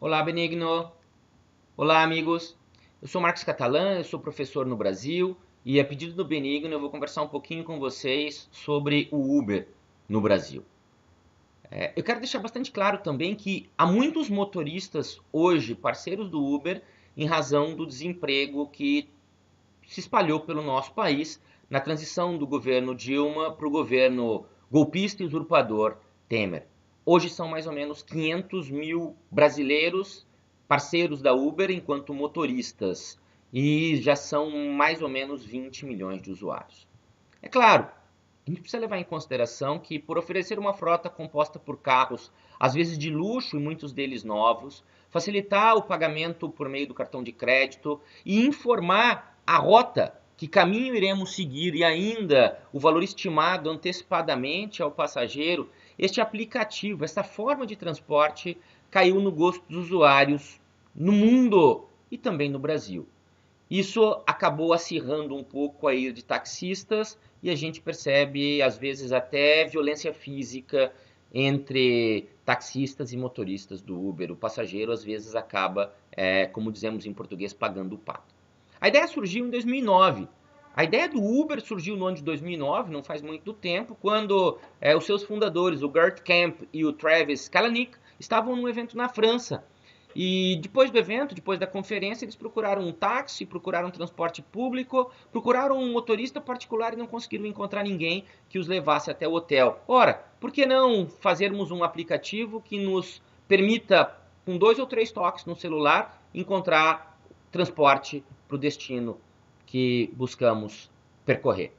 Olá, Benigno. Olá, amigos. Eu sou Marcos Catalã, eu sou professor no Brasil e, a pedido do Benigno, eu vou conversar um pouquinho com vocês sobre o Uber no Brasil. Eu quero deixar bastante claro também que há muitos motoristas hoje parceiros do Uber em razão do desemprego que se espalhou pelo nosso país na transição do governo Dilma para o governo golpista e usurpador Temer. Hoje são mais ou menos 500 mil brasileiros parceiros da Uber enquanto motoristas e já são mais ou menos 20 milhões de usuários. É claro, a gente precisa levar em consideração que, por oferecer uma frota composta por carros, às vezes de luxo e muitos deles novos, facilitar o pagamento por meio do cartão de crédito e informar a rota, que caminho iremos seguir e ainda o valor estimado antecipadamente ao passageiro, este aplicativo, essa forma de transporte, caiu no gosto dos usuários no mundo e também no Brasil. Isso acabou acirrando um pouco a ira de taxistas e a gente percebe, às vezes, até violência física entre taxistas e motoristas do Uber. O passageiro, às vezes, acaba, como dizemos em português, pagando o pato. A ideia surgiu em 2009. A ideia do Uber surgiu no ano de 2009, não faz muito tempo, quando os seus fundadores, o Gert Kemp e o Travis Kalanick, estavam num evento na França. E depois do evento, depois da conferência, eles procuraram um táxi, procuraram um transporte público, procuraram um motorista particular e não conseguiram encontrar ninguém que os levasse até o hotel. Ora, por que não fazermos um aplicativo que nos permita, com 2 ou 3 toques no celular, encontrar transporte para o destino que buscamos percorrer?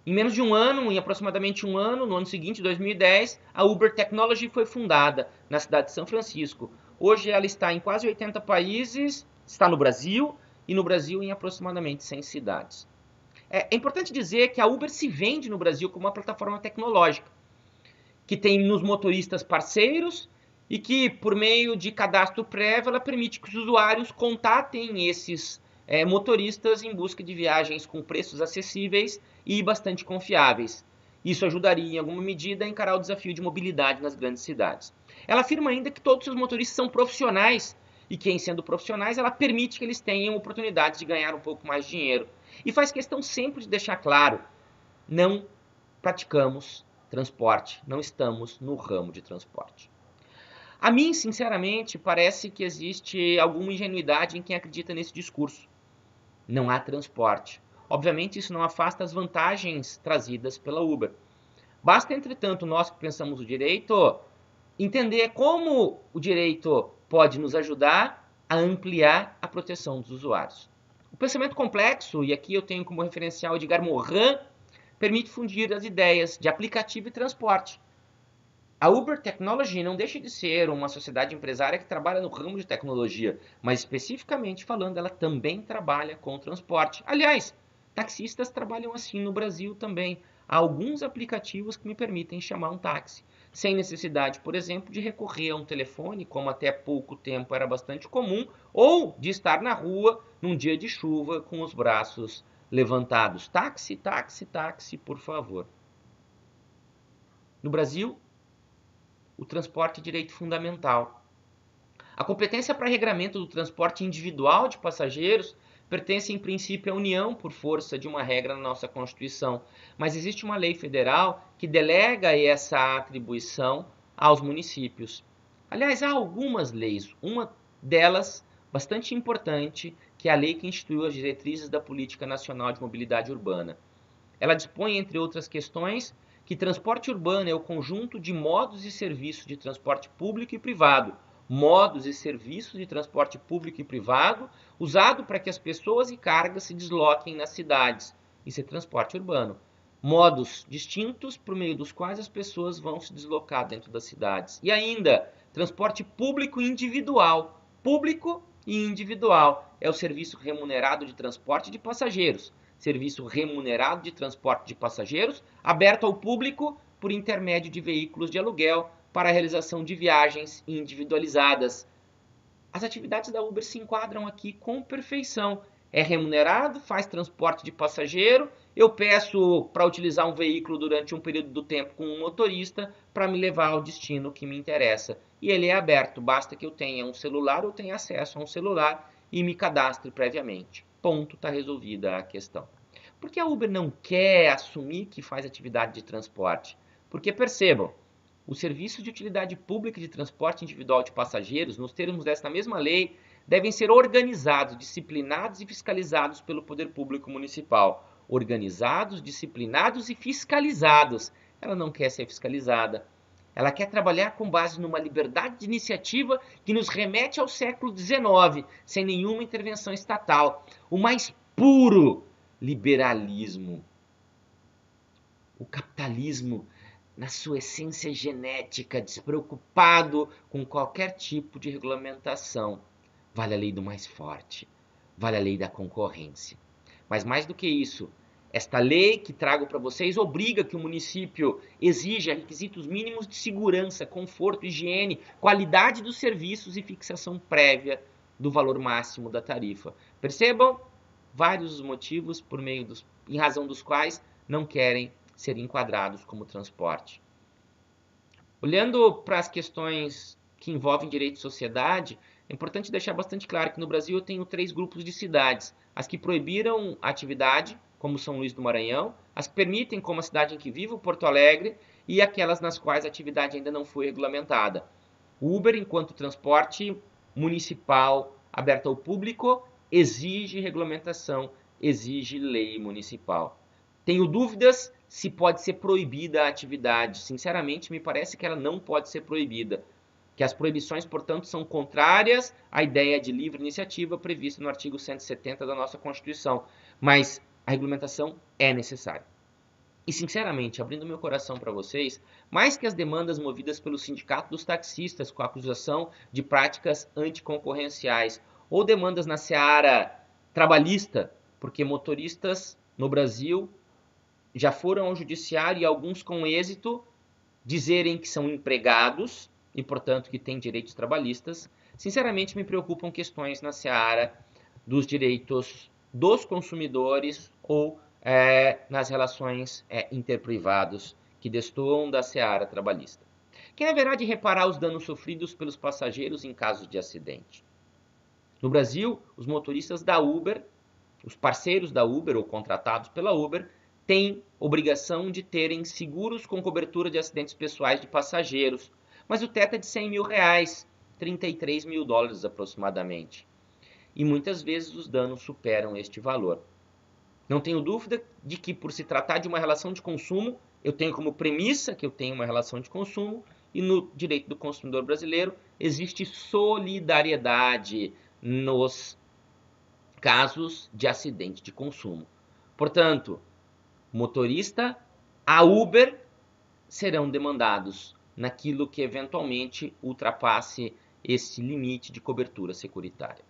Em menos de um ano, em aproximadamente um ano, no ano seguinte, 2010, a Uber Technology foi fundada na cidade de São Francisco. Hoje ela está em quase 80 países, está no Brasil e no Brasil em aproximadamente 100 cidades. É importante dizer que a Uber se vende no Brasil como uma plataforma tecnológica, que tem nos motoristas parceiros e que, por meio de cadastro prévio, ela permite que os usuários contatem esses motoristas em busca de viagens com preços acessíveis e bastante confiáveis. Isso ajudaria, em alguma medida, a encarar o desafio de mobilidade nas grandes cidades. Ela afirma ainda que todos os motoristas são profissionais e que, em sendo profissionais, ela permite que eles tenham oportunidades de ganhar um pouco mais de dinheiro. E faz questão sempre de deixar claro, não praticamos transporte, não estamos no ramo de transporte. A mim, sinceramente, parece que existe alguma ingenuidade em quem acredita nesse discurso. Não há transporte. Obviamente, isso não afasta as vantagens trazidas pela Uber. Basta, entretanto, nós que pensamos o direito, entender como o direito pode nos ajudar a ampliar a proteção dos usuários. O pensamento complexo, e aqui eu tenho como referencial Edgar Morin, permite fundir as ideias de aplicativo e transporte. A Uber Technology não deixa de ser uma sociedade empresária que trabalha no ramo de tecnologia, mas especificamente falando, ela também trabalha com transporte. Aliás, taxistas trabalham assim no Brasil também. Há alguns aplicativos que me permitem chamar um táxi, sem necessidade, por exemplo, de recorrer a um telefone, como até pouco tempo era bastante comum, ou de estar na rua num dia de chuva com os braços levantados. Táxi, táxi, táxi, por favor. No Brasil, o transporte é direito fundamental. A competência para regramento do transporte individual de passageiros pertence em princípio à União por força de uma regra na nossa Constituição, mas existe uma lei federal que delega essa atribuição aos municípios. Aliás, há algumas leis, uma delas bastante importante, que é a lei que instituiu as diretrizes da Política Nacional de Mobilidade Urbana. Ela dispõe, entre outras questões, que transporte urbano é o conjunto de modos e serviços de transporte público e privado, modos e serviços de transporte público e privado, usado para que as pessoas e cargas se desloquem nas cidades. Isso é transporte urbano. Modos distintos por meio dos quais as pessoas vão se deslocar dentro das cidades. E ainda, transporte público individual. Público e individual é o serviço remunerado de transporte de passageiros. Serviço remunerado de transporte de passageiros, aberto ao público por intermédio de veículos de aluguel para a realização de viagens individualizadas. As atividades da Uber se enquadram aqui com perfeição. é remunerado, faz transporte de passageiro, eu peço para utilizar um veículo durante um período do tempo com um motorista para me levar ao destino que me interessa. E ele é aberto, basta que eu tenha um celular ou tenha acesso a um celular e me cadastre previamente. Ponto, está resolvida a questão. Por que a Uber não quer assumir que faz atividade de transporte? Porque percebam, os serviços de utilidade pública de transporte individual de passageiros, nos termos desta mesma lei, devem ser organizados, disciplinados e fiscalizados pelo poder público municipal. Organizados, disciplinados e fiscalizados. Ela não quer ser fiscalizada. Ela quer trabalhar com base numa liberdade de iniciativa que nos remete ao século XIX, sem nenhuma intervenção estatal. O mais puro liberalismo. O capitalismo, na sua essência genética, despreocupado com qualquer tipo de regulamentação. Vale a lei do mais forte, vale a lei da concorrência. Mas mais do que isso, esta lei que trago para vocês obriga que o município exija requisitos mínimos de segurança, conforto, higiene, qualidade dos serviços e fixação prévia do valor máximo da tarifa. Percebam vários motivos em razão dos quais não querem ser enquadrados como transporte. Olhando para as questões que envolvem direito e sociedade, é importante deixar bastante claro que no Brasil eu tenho 3 grupos de cidades. As que proibiram a atividade, como São Luís do Maranhão, as que permitem, como a cidade em que vivo, Porto Alegre, e aquelas nas quais a atividade ainda não foi regulamentada. O Uber, enquanto transporte municipal aberto ao público, exige regulamentação, exige lei municipal. Tenho dúvidas se pode ser proibida a atividade. Sinceramente, me parece que ela não pode ser proibida. Que as proibições, portanto, são contrárias à ideia de livre iniciativa prevista no artigo 170 da nossa Constituição. Mas a regulamentação é necessária. E, sinceramente, abrindo meu coração para vocês, mais que as demandas movidas pelo Sindicato dos Taxistas com a acusação de práticas anticoncorrenciais ou demandas na seara trabalhista, porque motoristas no Brasil já foram ao judiciário e alguns com êxito dizerem que são empregados e, portanto, que têm direitos trabalhistas, sinceramente me preocupam questões na seara dos direitos dos consumidores ou nas relações interprivados que destoam da seara trabalhista. Quem haverá de reparar os danos sofridos pelos passageiros em caso de acidente? No Brasil, os motoristas da Uber, os parceiros da Uber ou contratados pela Uber, têm obrigação de terem seguros com cobertura de acidentes pessoais de passageiros, mas o teto é de R$100 mil, 33 mil dólares aproximadamente. E muitas vezes os danos superam este valor. Não tenho dúvida de que, por se tratar de uma relação de consumo, eu tenho como premissa que eu tenho uma relação de consumo, e no direito do consumidor brasileiro existe solidariedade nos casos de acidente de consumo. Portanto, motorista, a Uber serão demandados naquilo que eventualmente ultrapasse esse limite de cobertura securitária.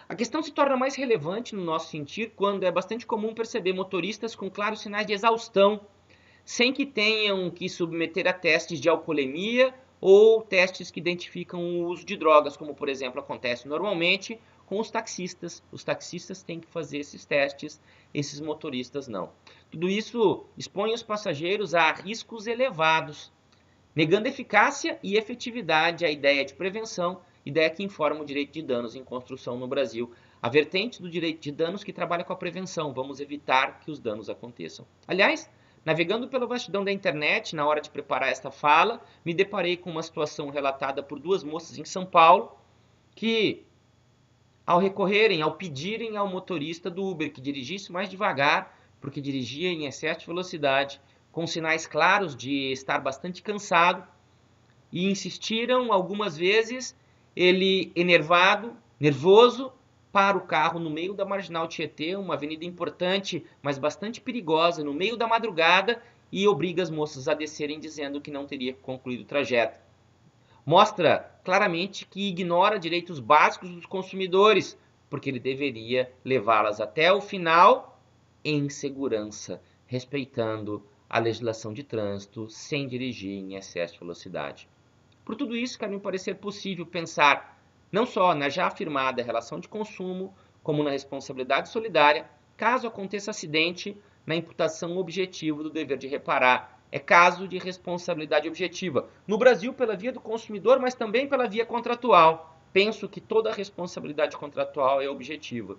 A questão se torna mais relevante no nosso sentir quando é bastante comum perceber motoristas com claros sinais de exaustão, sem que tenham que submeter a testes de alcoolemia ou testes que identificam o uso de drogas, como por exemplo acontece normalmente com os taxistas. Os taxistas têm que fazer esses testes, esses motoristas não. Tudo isso expõe os passageiros a riscos elevados, negando eficácia e efetividade à ideia de prevenção, ideia que informa o direito de danos em construção no Brasil. A vertente do direito de danos que trabalha com a prevenção. Vamos evitar que os danos aconteçam. Aliás, navegando pela vastidão da internet, na hora de preparar esta fala, me deparei com uma situação relatada por 2 moças em São Paulo, que, ao pedirem ao motorista do Uber que dirigisse mais devagar, porque dirigia em excesso de velocidade, com sinais claros de estar bastante cansado, e insistiram algumas vezes, ele enervado, nervoso, para o carro no meio da Marginal Tietê, uma avenida importante, mas bastante perigosa, no meio da madrugada, e obriga as moças a descerem dizendo que não teria concluído o trajeto. Mostra claramente que ignora direitos básicos dos consumidores, porque ele deveria levá-las até o final em segurança, respeitando a legislação de trânsito, sem dirigir em excesso de velocidade. Por tudo isso, quero me parecer possível pensar não só na já afirmada relação de consumo, como na responsabilidade solidária, caso aconteça acidente na imputação objetiva do dever de reparar. É caso de responsabilidade objetiva. No Brasil, pela via do consumidor, mas também pela via contratual. Penso que toda responsabilidade contratual é objetiva.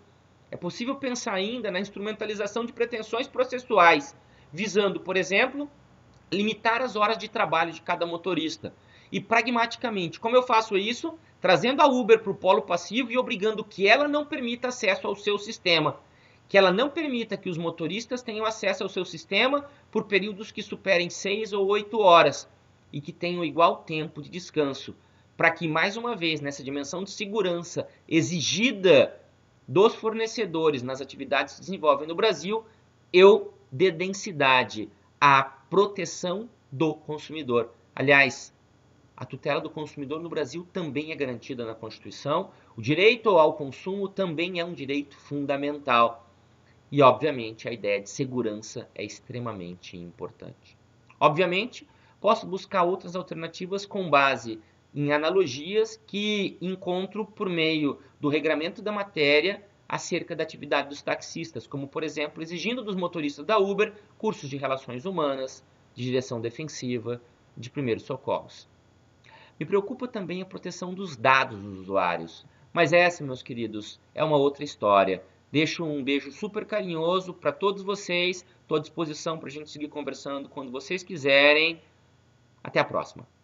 É possível pensar ainda na instrumentalização de pretensões processuais, visando, por exemplo, limitar as horas de trabalho de cada motorista. E pragmaticamente, como eu faço isso? Trazendo a Uber para o polo passivo e obrigando que ela não permita acesso ao seu sistema. Que ela não permita que os motoristas tenham acesso ao seu sistema por períodos que superem 6 ou 8 horas e que tenham igual tempo de descanso. Para que, mais uma vez, nessa dimensão de segurança exigida dos fornecedores nas atividades que desenvolvem no Brasil, eu dê densidade à proteção do consumidor. Aliás, a tutela do consumidor no Brasil também é garantida na Constituição. O direito ao consumo também é um direito fundamental. E, obviamente, a ideia de segurança é extremamente importante. Obviamente, posso buscar outras alternativas com base em analogias que encontro por meio do regramento da matéria acerca da atividade dos taxistas, como, por exemplo, exigindo dos motoristas da Uber cursos de relações humanas, de direção defensiva, de primeiros socorros. Me preocupa também a proteção dos dados dos usuários, mas essa, meus queridos, é uma outra história. Deixo um beijo super carinhoso para todos vocês. Estou à disposição para a gente seguir conversando quando vocês quiserem. Até a próxima.